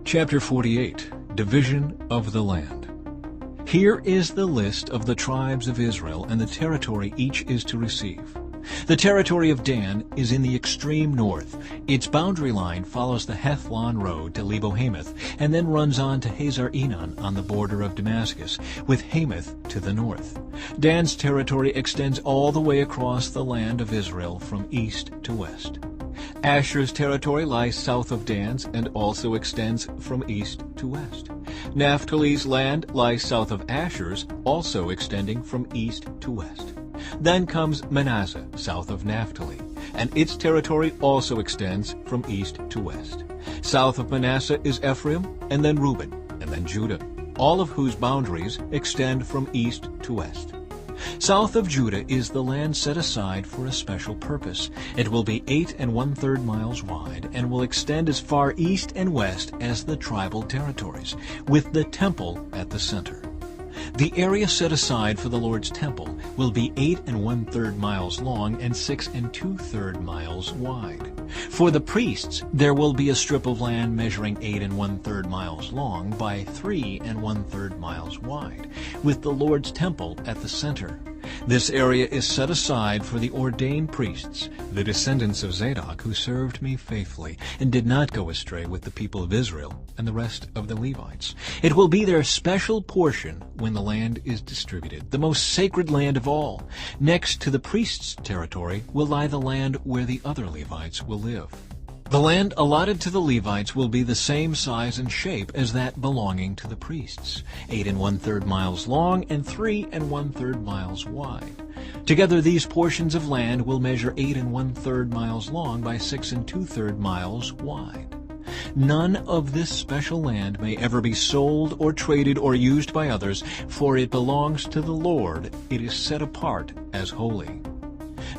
Chapter 48, Division of the Land. Here is the list of the tribes of Israel and the territory each is to receive. The territory of Dan is in the extreme north. Its boundary line follows the Hethlon road to Lebo-Hamath and then runs on to Hazar-Enon on the border of Damascus, with Hamath to the north. Dan's territory extends all the way across the land of Israel from east to west. Asher's territory lies south of Dan's and also extends from east to west. Naphtali's land lies south of Asher's, also extending from east to west. Then comes Manasseh, south of Naphtali, and its territory also extends from east to west. South of Manasseh is Ephraim, and then Reuben, and then Judah, all of whose boundaries extend from east to west. South of Judah is the land set aside for a special purpose. It will be 8 1/3 miles wide and will extend as far east and west as the tribal territories, with the temple at the center. The area set aside for the Lord's temple will be 8 1/3 miles long and 6 2/3 miles wide. For the priests, there will be a strip of land measuring 8 1/3 miles long by 3 1/3 miles wide, with the Lord's temple at the center. This area is set aside for the ordained priests, the descendants of Zadok, who served me faithfully and did not go astray with the people of Israel and the rest of the Levites. It will be their special portion when the land is distributed, the most sacred land of all. Next to the priests' territory will lie the land where the other Levites will live. The land allotted to the Levites will be the same size and shape as that belonging to the priests, 8 1/3 miles long and 3 1/3 miles wide. Together these portions of land will measure 8 1/3 miles long by 6 2/3 miles wide. None of this special land may ever be sold or traded or used by others, for it belongs to the Lord. It is set apart as holy.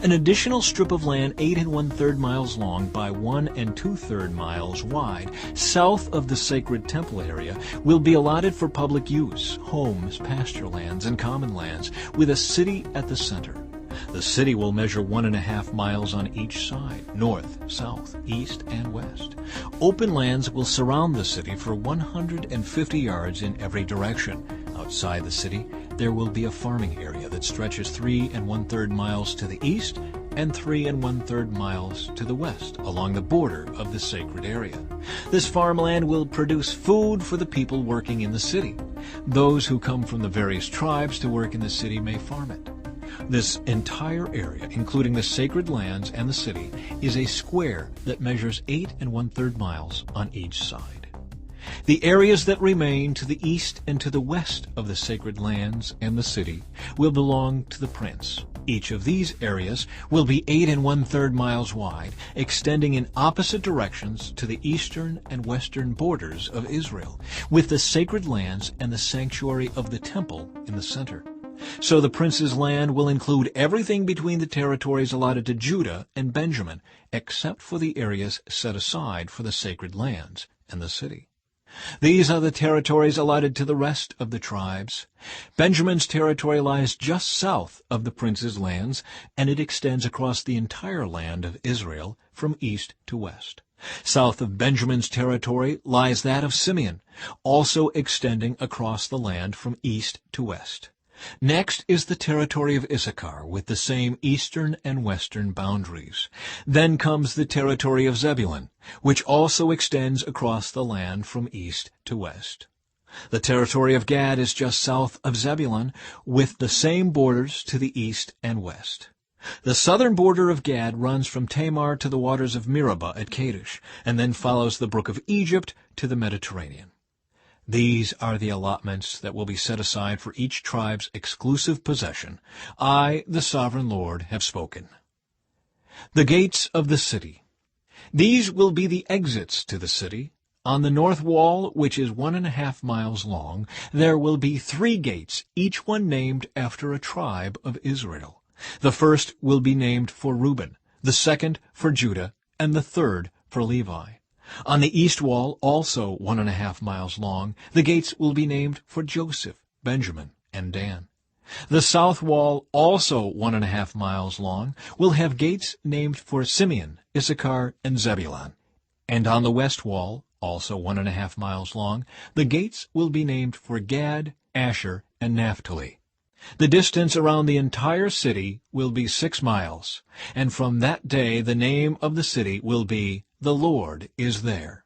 An additional strip of land 8 1/3 miles long by 1 2/3 miles wide, south of the sacred temple area, will be allotted for public use, homes, pasture lands, and common lands, with a city at the center. The city will measure 1.5 miles on each side, north, south, east, and west. Open lands will surround the city for 150 yards in every direction. Outside the city, there will be a farming area that stretches 3 1/3 miles to the east and 3 1/3 miles to the west along the border of the sacred area. This farmland will produce food for the people working in the city. Those who come from the various tribes to work in the city may farm it. This entire area, including the sacred lands and the city, is a square that measures 8 1/3 miles on each side. The areas that remain to the east and to the west of the sacred lands and the city will belong to the prince. Each of these areas will be 8 1/3 miles wide, extending in opposite directions to the eastern and western borders of Israel, with the sacred lands and the sanctuary of the temple in the center. So the prince's land will include everything between the territories allotted to Judah and Benjamin, except for the areas set aside for the sacred lands and the city. These are the territories allotted to the rest of the tribes. Benjamin's territory lies just south of the prince's lands, and it extends across the entire land of Israel from east to west. South of Benjamin's territory lies that of Simeon, also extending across the land from east to west. Next is the territory of Issachar, with the same eastern and western boundaries. Then comes the territory of Zebulun, which also extends across the land from east to west. The territory of Gad is just south of Zebulun, with the same borders to the east and west. The southern border of Gad runs from Tamar to the waters of Meribah at Kadesh, and then follows the brook of Egypt to the Mediterranean. These are the allotments that will be set aside for each tribe's exclusive possession. I, the sovereign Lord, have spoken. The gates of the city. These will be the exits to the city. On the north wall, which is 1.5 miles long, there will be 3 gates, each one named after a tribe of Israel. The first will be named for Reuben, the second for Judah, and the third for Levi. On the east wall, also 1.5 miles long, the gates will be named for Joseph, Benjamin, and Dan. The south wall, also 1.5 miles long, will have gates named for Simeon, Issachar, and Zebulun. And on the west wall, also 1.5 miles long. The gates will be named for Gad, Asher, and Naphtali. The distance around the entire city will be 6 miles, and from that day the name of the city will be, "The Lord is there."